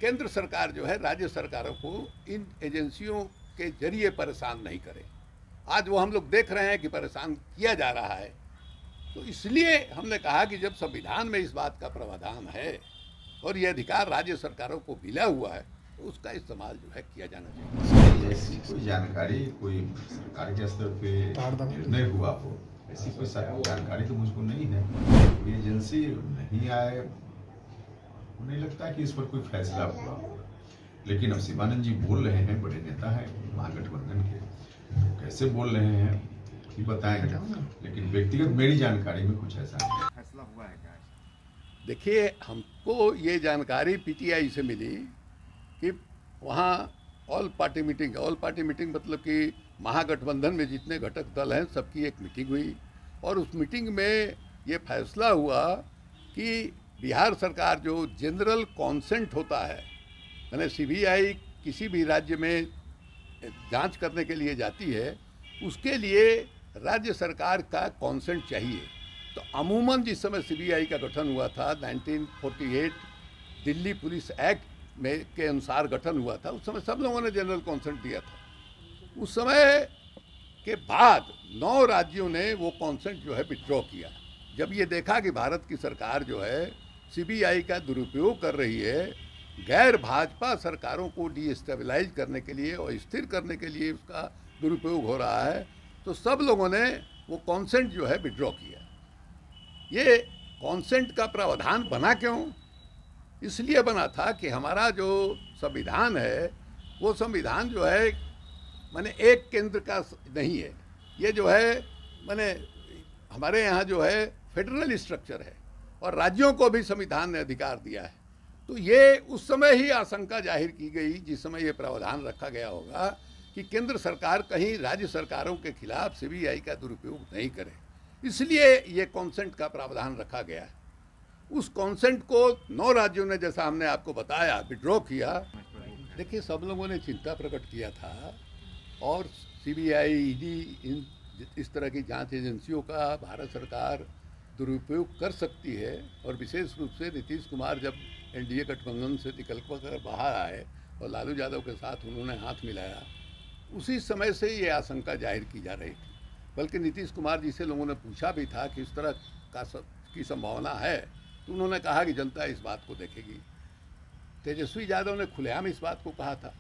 केंद्र सरकार जो है राज्य सरकारों को इन एजेंसियों के जरिए परेशान नहीं करे। आज वो हम लोग देख रहे हैं कि परेशान किया जा रहा है। तो इसलिए हमने कहा कि जब संविधान में इस बात का प्रावधान है और ये अधिकार राज्य सरकारों को मिला हुआ है तो उसका इस्तेमाल जो है किया जाना चाहिए। ऐसी कोई जानकारी कोई सरकार के स्तर पे निर्णय हुआ हो, ऐसी कोई जानकारी तो मुझको नहीं है। कोई एजेंसी नहीं आए, नहीं लगता कि इस पर कोई फैसला हुआ हो। लेकिन अब शिवानंद जी बोल रहे हैं, बड़े नेता हैं महागठबंधन के, तो कैसे बोल रहे हैं कि बताएंगे, लेकिन व्यक्तिगत मेरी जानकारी में कुछ ऐसा नहीं। फैसला हुआ है क्या? देखिए, हमको ये जानकारी पीटीआई से मिली कि वहाँ ऑल पार्टी मीटिंग मतलब कि महागठबंधन में जितने घटक दल हैं सबकी एक मीटिंग हुई और उस मीटिंग में ये फैसला हुआ कि बिहार सरकार जो जनरल कॉन्सेंट होता है, यानी सीबीआई किसी भी राज्य में जांच करने के लिए जाती है, उसके लिए राज्य सरकार का कॉन्सेंट चाहिए। तो अमूमन जिस समय सीबीआई का गठन हुआ था 1948 दिल्ली पुलिस एक्ट में के अनुसार गठन हुआ था, उस समय सब लोगों ने जनरल कॉन्सेंट दिया था। उस समय के बाद 9 राज्यों ने वो कॉन्सेंट जो है विड्रॉ किया। जब ये देखा कि भारत की सरकार जो है सीबीआई का दुरुपयोग कर रही है, गैर भाजपा सरकारों को डीस्टेबलाइज करने के लिए और स्थिर करने के लिए उसका दुरुपयोग हो रहा है, तो सब लोगों ने वो कॉन्सेंट जो है विड्रॉ किया। ये कॉन्सेंट का प्रावधान बना क्यों? इसलिए बना था कि हमारा जो संविधान है वो संविधान जो है माने एक केंद्र का नहीं है। ये जो है माने हमारे यहाँ जो है फेडरल स्ट्रक्चर है और राज्यों को भी संविधान ने अधिकार दिया है। तो ये उस समय ही आशंका जाहिर की गई जिस समय ये प्रावधान रखा गया होगा कि केंद्र सरकार कहीं राज्य सरकारों के खिलाफ सीबीआई का दुरुपयोग नहीं करे, इसलिए ये कॉन्सेंट का प्रावधान रखा गया है। उस कॉन्सेंट को 9 राज्यों ने, जैसा हमने आपको बताया, विड्रॉ किया। देखिए, सब लोगों ने चिंता प्रकट किया था और सीबीआई, ईडी, इस तरह की जांच एजेंसियों का भारत सरकार दुरुपयोग कर सकती है। और विशेष रूप से नीतीश कुमार जब एनडीए गठबंधन से निकल कर बाहर आए और लालू यादव के साथ उन्होंने हाथ मिलाया, उसी समय से ये आशंका जाहिर की जा रही थी। बल्कि नीतीश कुमार जी से लोगों ने पूछा भी था कि इस तरह की संभावना है, तो उन्होंने कहा कि जनता इस बात को देखेगी। तेजस्वी यादव ने खुलेआम इस बात को कहा था।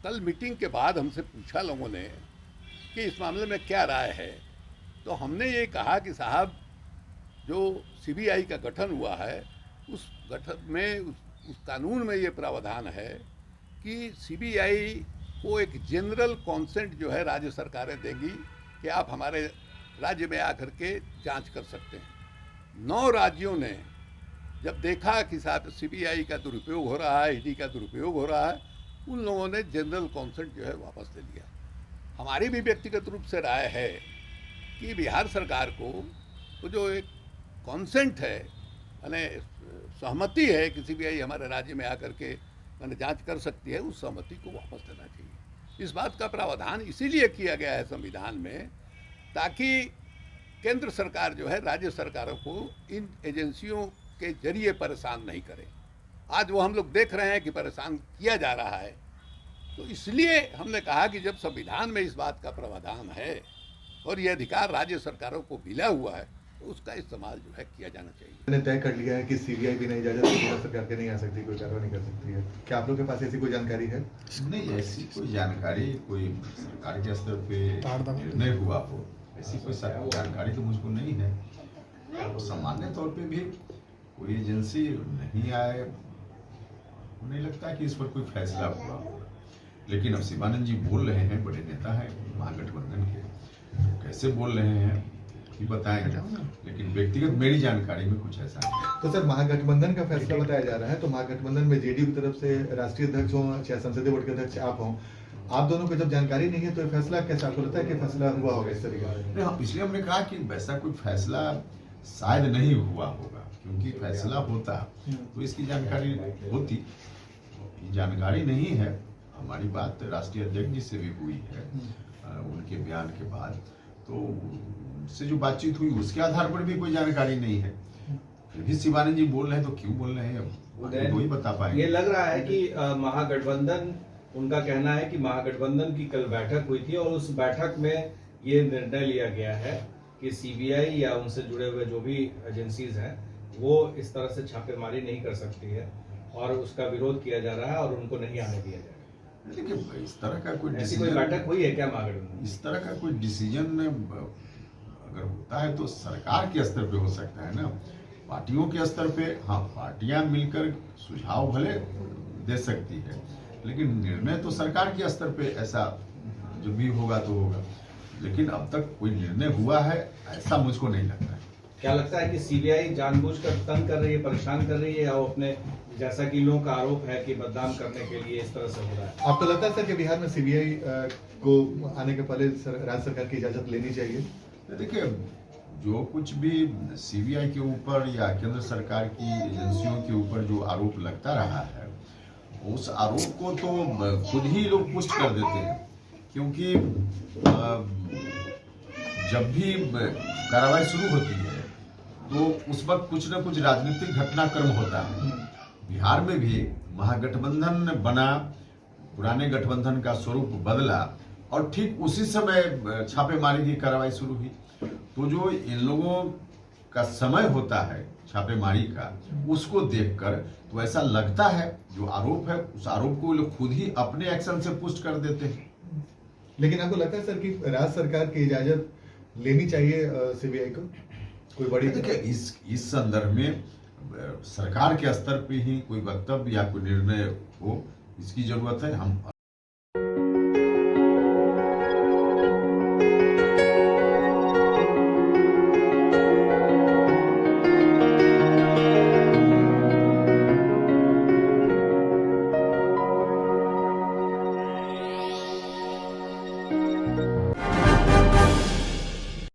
कल मीटिंग के बाद हमसे पूछा लोगों ने कि इस मामले में क्या राय है, तो हमने ये कहा कि साहब, जो सीबीआई का गठन हुआ है उस गठन में उस कानून में ये प्रावधान है कि सीबीआई को एक जनरल कॉन्सेंट जो है राज्य सरकारें देंगी कि आप हमारे राज्य में आकर के जांच कर सकते हैं। 9 राज्यों ने जब देखा कि साहब सीबीआई का दुरुपयोग हो रहा है, ईडी का दुरुपयोग हो रहा है, उन लोगों ने जनरल कॉन्सेंट जो है वापस ले लिया। हमारी भी व्यक्तिगत रूप से राय है कि बिहार सरकार को वो जो एक कॉन्सेंट है, यानी सहमति है कि सीबीआई हमारे राज्य में आकर के मैंने जांच कर सकती है, उस सहमति को वापस लेना चाहिए। इस बात का प्रावधान इसीलिए किया गया है संविधान में ताकि केंद्र सरकार जो है राज्य सरकारों को इन एजेंसियों के जरिए परेशान नहीं करे। आज वो हम लोग देख रहे हैं कि परेशान किया जा रहा है। तो इसलिए हमने कहा कि जब संविधान में इस बात का प्रावधान है और ये अधिकार राज्य सरकारों को मिला हुआ है तो उसका इस्तेमाल जो है किया जाना चाहिए। मैंने तय कर लिया है कि सीबीआई बिना इजाजत केंद्र सरकार के नहीं आ सकती, कोई कार्रवाई नहीं कर सकती है। क्या आप लोग के पास ऐसी कोई जानकारी है? नहीं, ऐसी कोई जानकारी कोई सरकार के स्तर पे निर्णय हुआ हो, ऐसी कोई जानकारी तो मुझको नहीं है। और सामान्य तौर पे भी कोई एजेंसी नहीं आए, नहीं लगता कि इस पर कोई फैसला हुआ हो। लेकिन अब शिवानंद जी बोल रहे हैं, बड़े नेता हैं महागठबंधन के, तो कैसे बोल रहे हैं कि बताएंगे, लेकिन व्यक्तिगत मेरी जानकारी में कुछ ऐसा नहीं। तो सर, महागठबंधन का फैसला बताया जा रहा है, तो महागठबंधन में जेडीयू की तरफ से राष्ट्रीय अध्यक्ष हो चाहे संसदीय बोर्ड के अध्यक्ष आप हों, आप दोनों को जब जानकारी नहीं है तो फैसला कैसे आपको लगता है कि फैसला हुआ होगा इस तरीके से? इसलिए हमने कहा कि वैसा कोई फैसला शायद नहीं हुआ होगा, क्योंकि फैसला होता तो इसकी जानकारी होती। जानकारी नहीं है। हमारी बात राष्ट्रीय अध्यक्ष जी से भी हुई है उनके बयान के बाद, तो उससे जो बातचीत हुई उसके आधार पर भी कोई जानकारी नहीं है। फिर भी शिवानंद जी बोल रहे हैं तो क्यों बोल रहे हैं, अब वो ही बता पाएंगे। ये लग रहा है कि महागठबंधन, उनका कहना है कि महागठबंधन की कल बैठक हुई थी और उस बैठक में ये निर्णय लिया गया है कि सीबीआई या उनसे जुड़े हुए जो भी एजेंसीज हैं वो इस तरह से छापेमारी नहीं कर सकती है और उसका विरोध किया जा रहा है और उनको नहीं आने दिया जाएगा। लेकिन इस तरह का कोई ऐसी कोई बैठक हुई है क्या महागठबंधन? इस तरह का कोई डिसीजन अगर होता है तो सरकार के स्तर पे हो सकता है ना, पार्टियों के स्तर पे। हाँ, पार्टियां मिलकर सुझाव भले दे सकती है, लेकिन निर्णय तो सरकार के स्तर पे ऐसा जो भी होगा तो होगा। लेकिन अब तक कोई निर्णय हुआ है ऐसा मुझको नहीं लगता है। क्या लगता है कि सीबीआई जानबूझकर तंग कर रही है, परेशान कर रही है, या वो अपने, जैसा कि लोगों का आरोप है कि बदनाम करने के लिए इस तरह से हो रहा है? आपको लगता है सर कि बिहार में सीबीआई को आने के पहले राज्य सरकार की इजाजत लेनी चाहिए? देखिए, जो कुछ भी सीबीआई के ऊपर या केंद्र सरकार की एजेंसियों के ऊपर जो आरोप लगता रहा है, उस आरोप को तो खुद ही लोग पुष्ट कर देते हैं, क्योंकि जब भी कार्रवाई शुरू होती है तो उस वक्त कुछ न कुछ राजनीतिक घटनाक्रम होता है। बिहार में भी महागठबंधन बना, पुराने गठबंधन का स्वरूप बदला और ठीक उसी समय छापेमारी की कार्रवाई शुरू हुई। तो जो इन लोगों का समय होता है छापेमारी का, उसको देखकर तो ऐसा लगता है जो आरोप है उस आरोप को लोग खुद ही अपने एक्शन से पुष्ट कर देते हैं। लेकिन आपको लगता है सर कि राज्य सरकार की इजाजत लेनी चाहिए सीबीआई को? कोई बड़ी देखिए, इस संदर्भ में सरकार के स्तर पे ही कोई वक्तव्य या कोई निर्णय हो, इसकी जरूरत है। हम